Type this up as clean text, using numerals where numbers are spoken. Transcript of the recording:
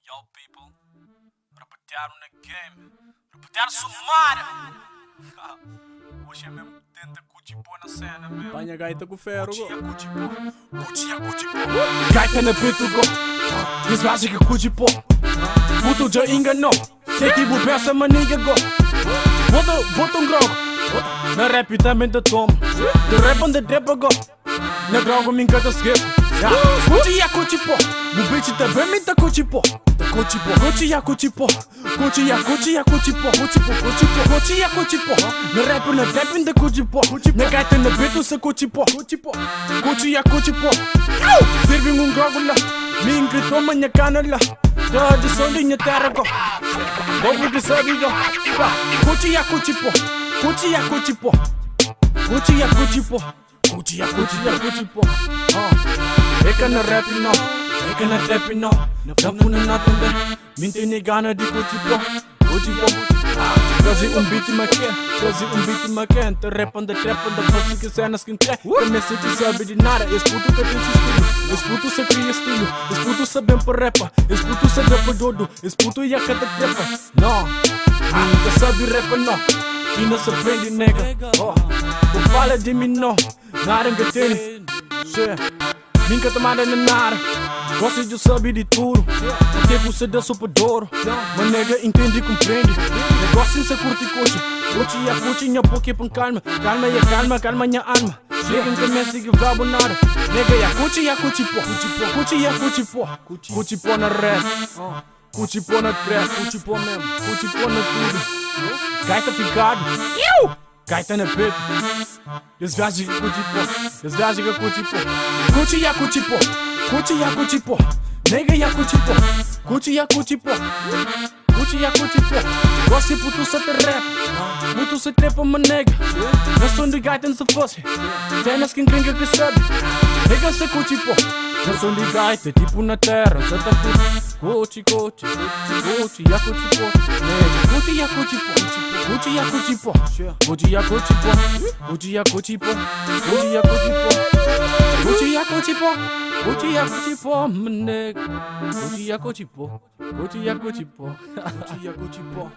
Yo people, rapatearam na game, rapatearam sumário. Hoje é mesmo tenta cuchipô na cena mesmo. Panha gaita com ferro. Cuchia cuchipô. Gaita na peito go. Desvaja que cuchipô. Puto já enganou. Que tipo peça maniga go. Bota grog. Na rap também te toma. De rap onde trepa go. Na grog me encanta esqueça. Cuchia cuchipô. No bitch também me tá cuchipô. Cuchia cuchipô. Cuchia cuchipô. Cuchia cuchipô. Na rap na trap ainda cuchipô. Na gaita na peito se cuchipô. Cuchia cuchipô. Serve grog lá. Me encantou minha cana lá. Da de som minha terra go. Bobo de sabido. Cuchia cuchipô. Cuchia cuchipô. Cuchia cuchipô. Cuchia cuchipô. Eka na rap no. Eka na trap no. Na funa na também. Minti ni gana de cuchipô. Cuchipô. Quase beat maquê. Quase beat maquê. Te rap on the trap on the pussy que cenas que crê. Comecei que sabe de nada. Esse puto que tem estilo. Esse puto se cria estilo. Esse puto sabem por rapa. Esse puto sabe por dodo. Esse puto ia cada trepa. Não. Nunca sabe rapa não. E não se prende nega. Tu fala de mim não. Nada que tem. Nunca tomada na nada. Gosto de saber de tudo. Porque você dá super duro. Mas nega entende e compreende. Negócio se curte e curte. Curte e a curte e a pouco com calma. Calma e a calma minha alma. Chega em começa e que bravo nada. Nega e a curte pô. Curte e a curte pô. Curte pô na rap. Curte pô na trap. Curte pô mesmo. Curte pô na tudo. Gaita ficado. Gaita na peito. Desviagem que curte pô. Desviagem que curte pô. Curte e a curte pô. Curte e a curte pô. Nega e a curte pô. Curte e a curte pô. Curte e a curte pô. Gosto de puto se te rap. Muito se trepa uma nega. Não sou de gaita não se fosse. Cenas que gringa que sabe. Nega se curte pô. Não sou de gaita tipo na terra. Se te curte. Curte e a curte pô. Nega. Curte e a curte pô. Curte e a curte pô. Curte e a curte pô. Curte e a curte pô. Curte e a curte pô. Curte e a curte pô. Curte e a curte pô, nega. Curte e a curte pô. Curte e a curte pô. Curte e a curte pô.